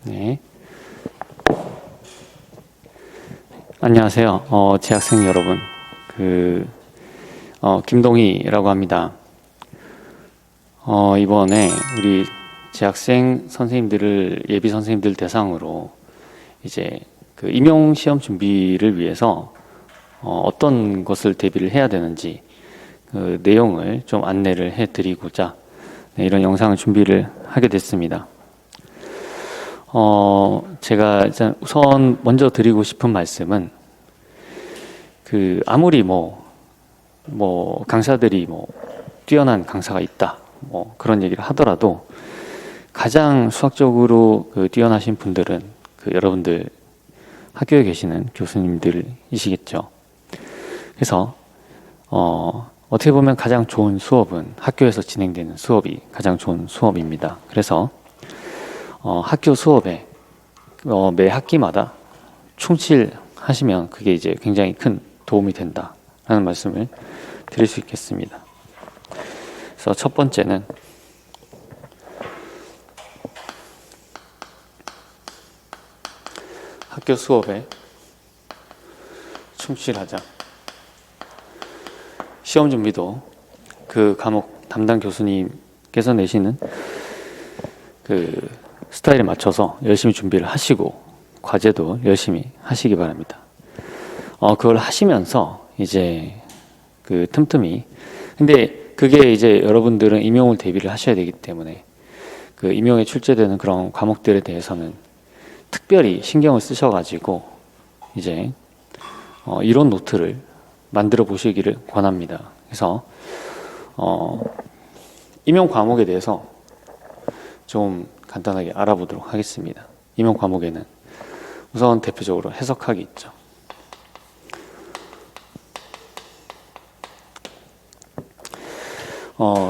네. 안녕하세요. 재학생 여러분. 김동희라고 합니다. 이번에 우리 재학생 선생님들을, 예비 선생님들 대상으로 이제 그 임용 시험 준비를 위해서 어떤 것을 대비를 해야 되는지 그 내용을 좀 안내를 해 드리고자 이런 영상을 준비를 하게 됐습니다. 제가 일단 우선 먼저 드리고 싶은 말씀은 아무리 강사들이 뛰어난 강사가 있다 그런 얘기를 하더라도 가장 수학적으로 뛰어나신 분들은 여러분들 학교에 계시는 교수님들이시겠죠. 그래서 어떻게 보면 가장 좋은 수업은 학교에서 진행되는 수업이 가장 좋은 수업입니다. 그래서 학교 수업에 매 학기마다 충실하시면 그게 이제 굉장히 큰 도움이 된다라는 말씀을 드릴 수 있겠습니다. 그래서 첫 번째는 학교 수업에 충실하자. 시험 준비도 그 과목 담당 교수님께서 내시는 그 스타일에 맞춰서 열심히 준비를 하시고 과제도 열심히 하시기 바랍니다. 그걸 하시면서 이제 틈틈이, 근데 그게 이제 여러분들은 임용을 대비를 하셔야 되기 때문에 임용에 출제되는 그런 과목들에 대해서는 특별히 신경을 쓰셔가지고 이제 이론 노트를 만들어 보시기를 권합니다. 그래서 임용 과목에 대해서 좀 간단하게 알아보도록 하겠습니다. 임용 과목에는 우선 대표적으로 해석학이 있죠.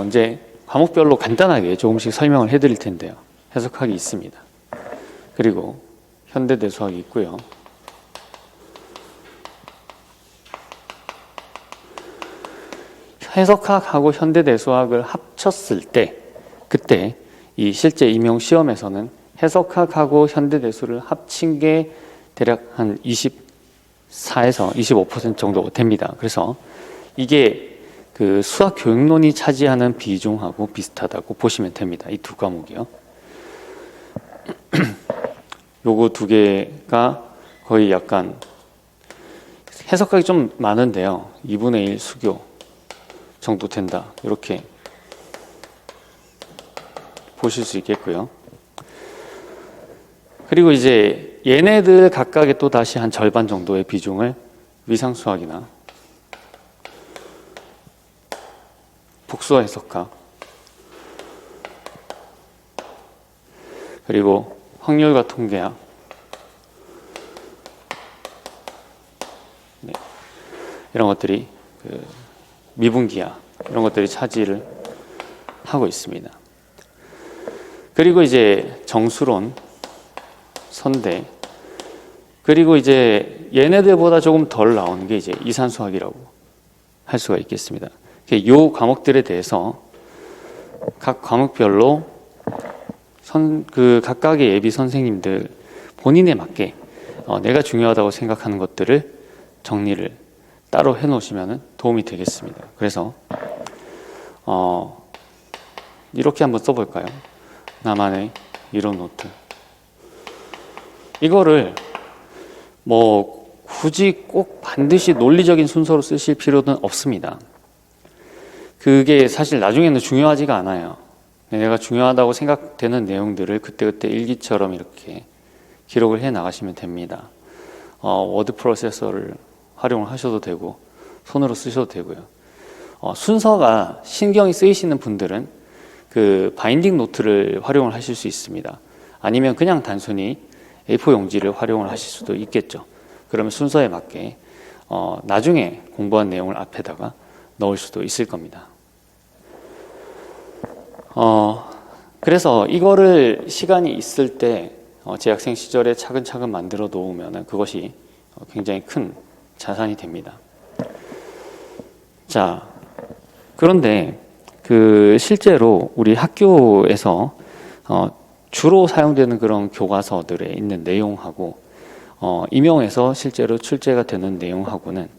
이제 과목별로 간단하게 조금씩 설명을 해드릴 텐데요. 해석학이 있습니다. 그리고 현대대수학이 있고요. 해석학하고 현대대수학을 합쳤을 때, 그때 이 실제 임용 시험에서는 해석학하고 현대대수를 합친 게 대략 한 24에서 25% 정도 됩니다. 그래서 이게 수학 교육론이 차지하는 비중하고 비슷하다고 보시면 됩니다. 이 두 과목이요. 요거 두 개가 거의 약간 해석학이 좀 많은데요. 2분의 1 수교 정도 된다. 이렇게 보실 수 있겠고요. 그리고 이제 얘네들 각각의 또 다시 한 절반 정도의 비중을 위상수학이나 복수와 해석학, 그리고 확률과 통계학, 이런 것들이 미분기학, 이런 것들이 차지를 하고 있습니다. 그리고 이제 정수론, 선대, 그리고 이제 얘네들보다 조금 덜 나오는 게 이제 이산수학이라고 할 수가 있겠습니다. 이 과목들에 대해서 각 과목별로 각각의 예비 선생님들 본인에 맞게 내가 중요하다고 생각하는 것들을 정리를 따로 해놓으시면 도움이 되겠습니다. 그래서 이렇게 한번 써볼까요? 나만의 이론 노트. 이거를 굳이 꼭 반드시 논리적인 순서로 쓰실 필요는 없습니다. 그게 사실 나중에는 중요하지가 않아요. 내가 중요하다고 생각되는 내용들을 그때그때 일기처럼 이렇게 기록을 해 나가시면 됩니다. 워드 프로세서를 활용을 하셔도 되고 손으로 쓰셔도 되고요. 순서가 신경이 쓰이시는 분들은 바인딩 노트를 활용을 하실 수 있습니다. 아니면 그냥 단순히 A4 용지를 활용을 하실 수도 있겠죠. 그러면 순서에 맞게 나중에 공부한 내용을 앞에다가 넣을 수도 있을 겁니다. 그래서 이거를 시간이 있을 때 재학생 시절에 차근차근 만들어 놓으면 그것이 굉장히 큰 자산이 됩니다. 자, 그런데 실제로 우리 학교에서 주로 사용되는 그런 교과서들에 있는 내용하고 임용에서 실제로 출제가 되는 내용하고는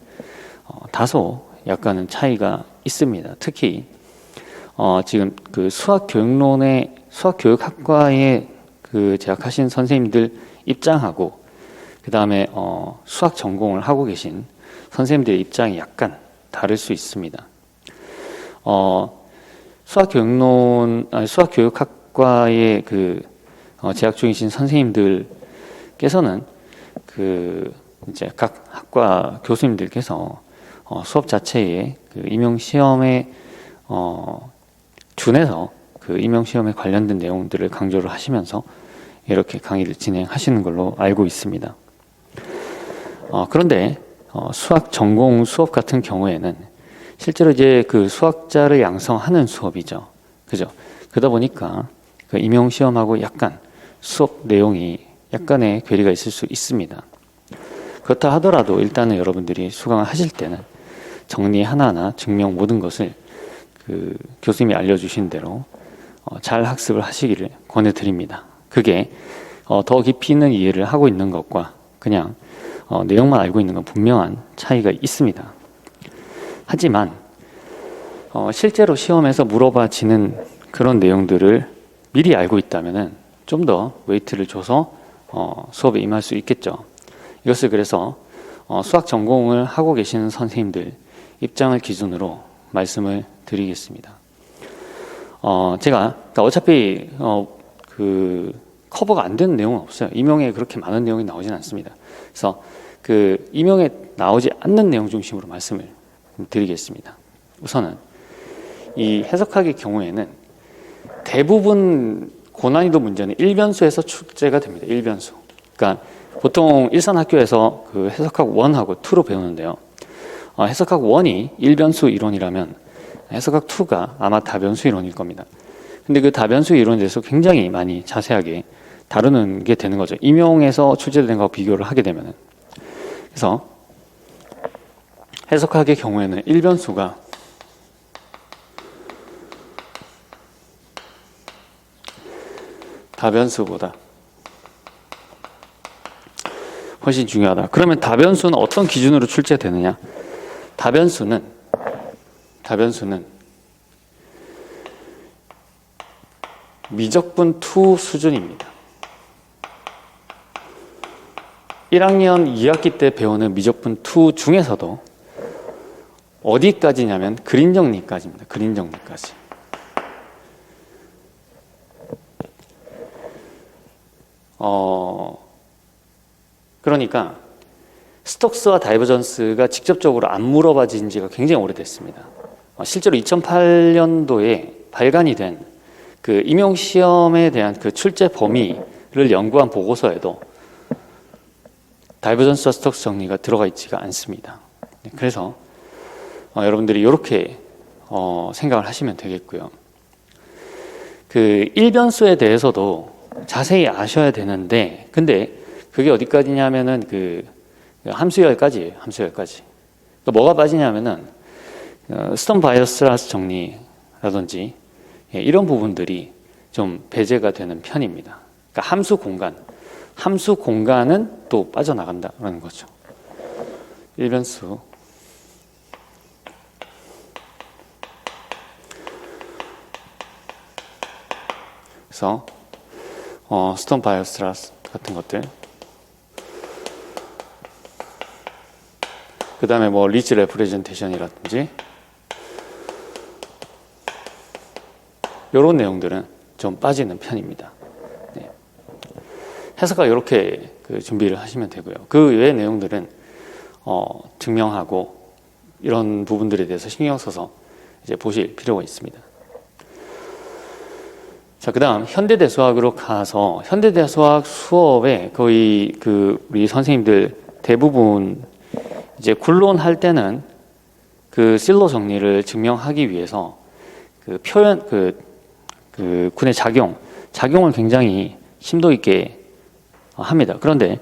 다소 약간은 차이가 있습니다. 특히 지금 그 수학교육학과에 그 재학하신 선생님들 입장하고 그 다음에 수학 전공을 하고 계신 선생님들의 입장이 약간 다를 수 있습니다. 수학교육학과에 그 재학 중이신 선생님들께서는 그 이제 각 학과 교수님들께서 수업 자체에 그 임용 시험에 준해서 그 임용 시험에 관련된 내용들을 강조를 하시면서 이렇게 강의를 진행하시는 걸로 알고 있습니다. 그런데 수학 전공 수업 같은 경우에는 실제로 이제 그 수학자를 양성하는 수업이죠. 그죠? 그러다 보니까 그 임용 시험하고 약간 수업 내용이 약간의 괴리가 있을 수 있습니다. 그렇다 하더라도 일단은 여러분들이 수강을 하실 때는 정리 하나하나 증명 모든 것을 그 교수님이 알려주신 대로 잘 학습을 하시기를 권해드립니다. 그게 더 깊이 있는 이해를 하고 있는 것과 그냥 내용만 알고 있는 건 분명한 차이가 있습니다. 하지만 실제로 시험에서 물어봐지는 그런 내용들을 미리 알고 있다면 좀 더 웨이트를 줘서 수업에 임할 수 있겠죠. 이것을 그래서 수학 전공을 하고 계시는 선생님들 입장을 기준으로 말씀을 드리겠습니다. 제가 그러니까 어차피 그 커버가 안 되는 내용은 없어요. 임용에 그렇게 많은 내용이 나오진 않습니다. 그래서 그 임용에 나오지 않는 내용 중심으로 말씀을 드리겠습니다. 우선은 이 해석학의 경우에는 대부분 고난이도 문제는 일변수에서 출제가 됩니다. 일변수. 그러니까 보통 일선 학교에서 그 해석학 1하고 2로 배우는데요. 해석학 1이 일변수 이론이라면 해석학 2가 아마 다변수 이론일 겁니다. 근데 그 다변수 이론에 대해서 굉장히 많이 자세하게 다루는 게 되는 거죠. 임용에서 출제된 거하고 비교를 하게 되면은. 그래서 해석학의 경우에는 일변수가 다변수보다 훨씬 중요하다. 그러면 다변수는 어떤 기준으로 출제되느냐? 다변수는 미적분 2 수준입니다. 1학년 2학기 때 배우는 미적분 2 중에서도 어디까지냐면 그림 정리까지입니다. 그림 정리까지. 그러니까 스톡스와 다이버전스가 직접적으로 안 물어봐진 지가 굉장히 오래됐습니다. 실제로 2008년도에 발간이 된 그 임용 시험에 대한 그 출제 범위를 연구한 보고서에도 다이버전스와 스톡스 정리가 들어가 있지가 않습니다. 그래서 여러분들이 이렇게 생각을 하시면 되겠고요. 그 일변수에 대해서도 자세히 아셔야 되는데, 근데 그게 어디까지냐면은 그 함수열까지예요. 함수열까지. 그러니까 뭐가 빠지냐면은 스톤 바이어스라스 정리라든지 이런 부분들이 좀 배제가 되는 편입니다. 그러니까 함수 공간은 또 빠져나간다라는 거죠. 일변수. 그래서 스톤 바이어스라스 같은 것들. 그 다음에 뭐 리치 레프레젠테이션이라든지 이런 내용들은 좀 빠지는 편입니다. 네. 해석가 이렇게 그 준비를 하시면 되고요. 그 외의 내용들은 증명하고 이런 부분들에 대해서 신경 써서 이제 보실 필요가 있습니다. 자, 그다음 현대대 수학으로 가서 현대대 수학 수업에 거의 그 우리 선생님들 대부분 이제 굴론할 때는 그 실로 정리를 증명하기 위해서 그 표현 그 군의 작용을 굉장히 심도 있게 합니다. 그런데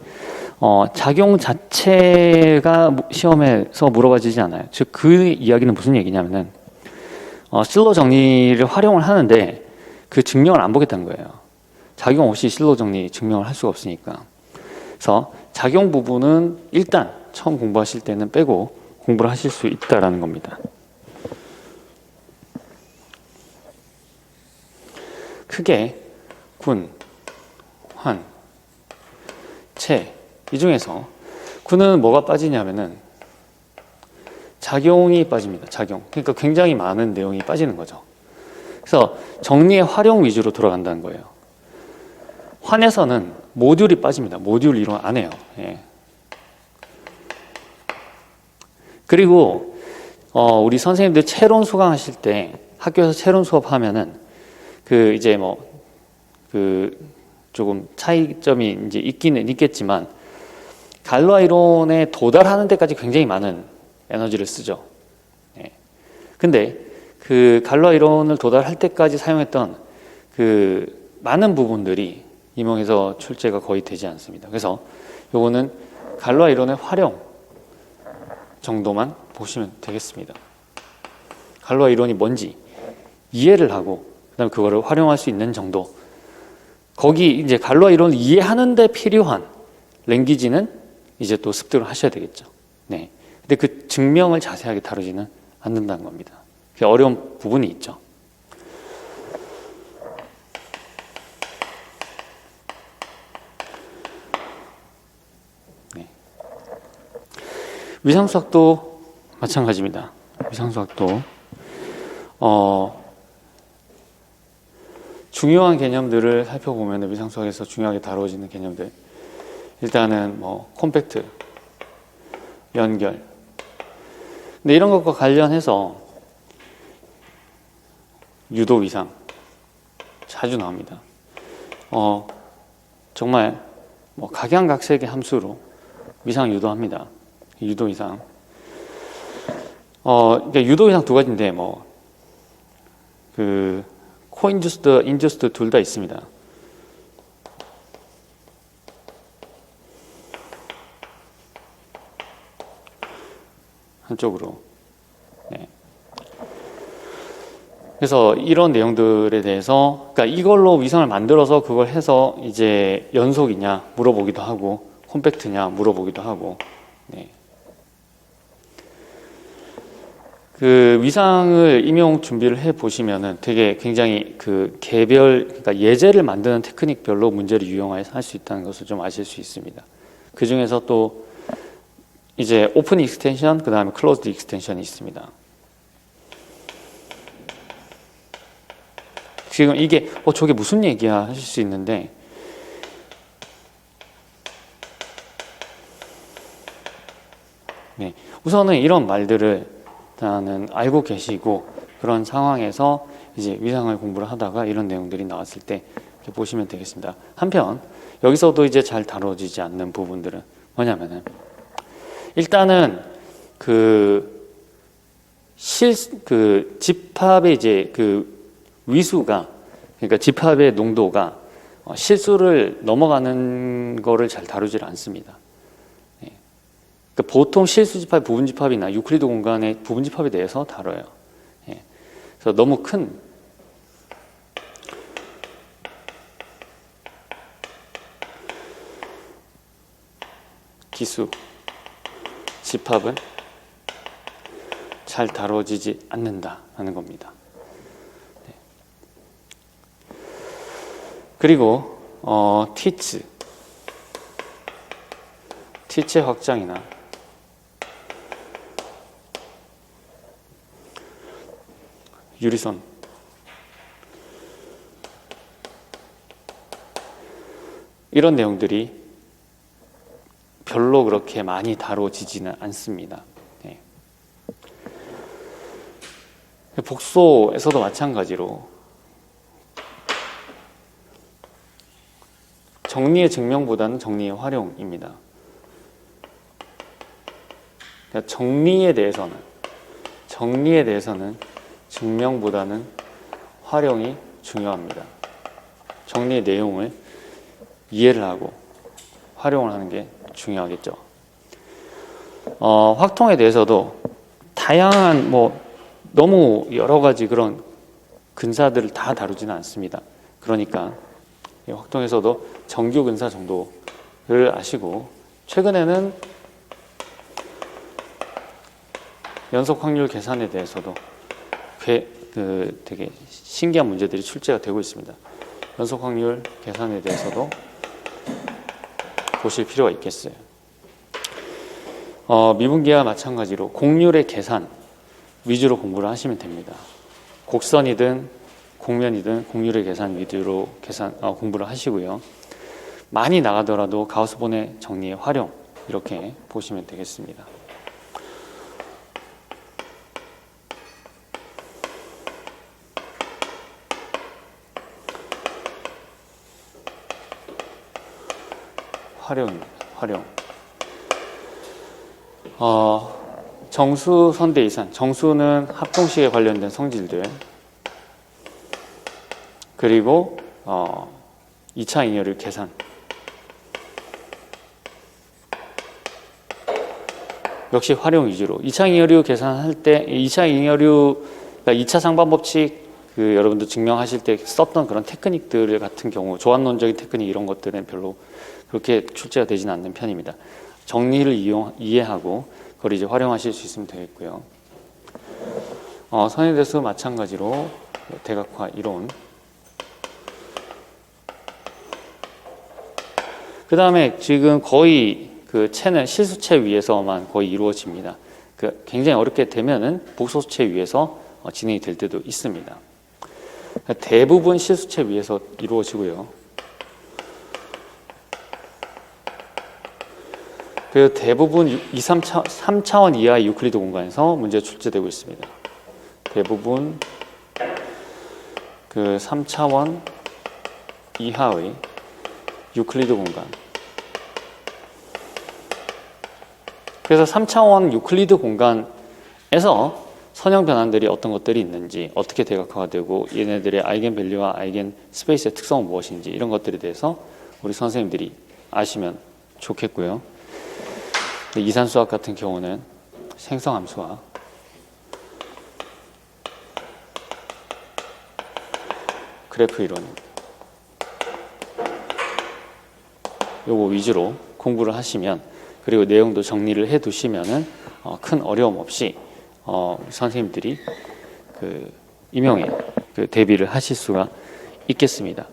작용 자체가 시험에서 물어봐지지 않아요. 즉 그 이야기는 무슨 얘기냐면은 실로 정리를 활용을 하는데 그 증명을 안 보겠다는 거예요. 작용 없이 실로 정리 증명을 할 수가 없으니까. 그래서 작용 부분은 일단 처음 공부하실 때는 빼고 공부를 하실 수 있다라는 겁니다. 크게 군, 환, 채, 이 중에서 군은 뭐가 빠지냐면은 작용이 빠집니다. 작용. 그러니까 굉장히 많은 내용이 빠지는 거죠. 그래서 정리의 활용 위주로 돌아간다는 거예요. 환에서는 모듈이 빠집니다. 모듈 이론 안 해요. 예. 그리고 우리 선생님들 채론 수강하실 때 학교에서 채론 수업하면은 그 이제 조금 차이점이 이제 있기는 있겠지만 갈로아 이론에 도달하는 데까지 굉장히 많은 에너지를 쓰죠. 예. 근데 그 갈로아 이론을 도달할 때까지 사용했던 그 많은 부분들이 임용에서 출제가 거의 되지 않습니다. 그래서 요거는 갈로아 이론의 활용 정도만 보시면 되겠습니다. 갈로아 이론이 뭔지 이해를 하고 그다음에 그거를 활용할 수 있는 정도. 거기 이제 갈로아 이론을 이해하는 데 필요한 랭귀지는 이제 또 습득을 하셔야 되겠죠. 네. 근데 그 증명을 자세하게 다루지는 않는다는 겁니다. 어려운 부분이 있죠. 네. 위상수학도 마찬가지입니다. 위상수학도 중요한 개념들을 살펴보면 위상수학에서 중요하게 다루어지는 개념들, 일단은 콤팩트, 연결. 근데 이런 것과 관련해서 유도 위상 자주 나옵니다. 정말 각양각색의 함수로 위상 유도합니다. 유도 위상. 그러니까 유도 위상 두 가지인데 코인듀스드, 인듀스드 둘 다 있습니다. 한쪽으로. 네. 그래서 이런 내용들에 대해서, 그러니까 이걸로 위상을 만들어서 그걸 해서 이제 연속이냐 물어보기도 하고, 콤팩트냐 물어보기도 하고, 네. 그 위상을 임용 준비를 해 보시면은 되게 굉장히 그 개별, 그러니까 예제를 만드는 테크닉별로 문제를 유형화해서 할 수 있다는 것을 좀 아실 수 있습니다. 그 중에서 또 이제 오픈 익스텐션, 그 다음에 클로즈드 익스텐션이 있습니다. 지금 이게 저게 무슨 얘기야 하실 수 있는데, 네, 우선은 이런 말들을 일단은 알고 계시고 그런 상황에서 이제 위상을 공부를 하다가 이런 내용들이 나왔을 때 이렇게 보시면 되겠습니다. 한편 여기서도 이제 잘 다뤄지지 않는 부분들은 뭐냐면은 일단은 집합의 이제 위수가, 그러니까 집합의 농도가 실수를 넘어가는 거를 잘 다루질 않습니다. 그러니까 보통 실수집합, 부분집합이나 유클리드 공간의 부분집합에 대해서 다뤄요. 예. 그래서 너무 큰 기수, 집합은 잘 다뤄지지 않는다는 겁니다. 네. 그리고 티츠의 확장이나 유리선, 이런 내용들이 별로 그렇게 많이 다뤄지지는 않습니다. 네. 복소에서도 마찬가지로 정리의 증명보다는 정리의 활용입니다. 그러니까 정리에 대해서는 증명보다는 활용이 중요합니다. 정리의 내용을 이해를 하고 활용을 하는 게 중요하겠죠. 확통에 대해서도 다양한 너무 여러 가지 그런 근사들을 다 다루지는 않습니다. 그러니까 확통에서도 정규 근사 정도를 아시고, 최근에는 연속 확률 계산에 대해서도 되게 신기한 문제들이 출제가 되고 있습니다. 연속 확률 계산에 대해서도 보실 필요가 있겠어요. 미분계와 마찬가지로 곡률의 계산 위주로 공부를 하시면 됩니다. 곡선이든 곡면이든 곡률의 계산 위주로 공부를 하시고요. 많이 나가더라도 가우스본의 정리의 활용, 이렇게 보시면 되겠습니다. 활용입니다. 활용. 정수, 선대, 이산. 정수는 합동식에 관련된 성질들. 그리고 2차 잉여류 계산. 역시 활용 위주로. 2차 잉여류 계산할 때 2차 잉여류, 그러니까 2차 상반법칙 여러분들 증명하실 때 썼던 그런 테크닉들 같은 경우, 조합론적인 테크닉 이런 것들은 별로 그렇게 출제가 되지는 않는 편입니다. 정리를 이해하고 그걸 이제 활용하실 수 있으면 되겠고요. 선의 대수 마찬가지로 대각화 이론. 그 다음에 지금 거의 그 채는 실수채 위에서만 거의 이루어집니다. 굉장히 어렵게 되면은 복소수채 위에서 진행이 될 때도 있습니다. 대부분 실수채 위에서 이루어지고요. 그리고 대부분 3차원 이하의 유클리드 공간에서 문제가 출제되고 있습니다. 대부분 3차원 이하의 유클리드 공간. 그래서 3차원 유클리드 공간에서 선형 변환들이 어떤 것들이 있는지, 어떻게 대각화가 되고 얘네들의 아이겐 밸류와 아이겐 스페이스의 특성은 무엇인지, 이런 것들에 대해서 우리 선생님들이 아시면 좋겠고요. 이산수학 같은 경우는 생성함수와 그래프 이론입니다. 요거 위주로 공부를 하시면, 그리고 내용도 정리를 해 두시면은 큰 어려움 없이 선생님들이 임용에 대비를 하실 수가 있겠습니다.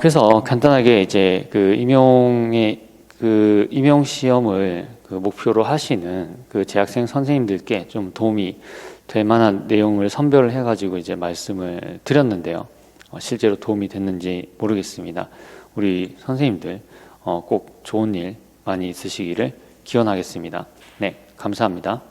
그래서 간단하게 이제 임용 시험을 목표로 하시는 재학생 선생님들께 좀 도움이 될 만한 내용을 선별을 해가지고 이제 말씀을 드렸는데요. 실제로 도움이 됐는지 모르겠습니다. 우리 선생님들 꼭 좋은 일 많이 있으시기를 기원하겠습니다. 네, 감사합니다.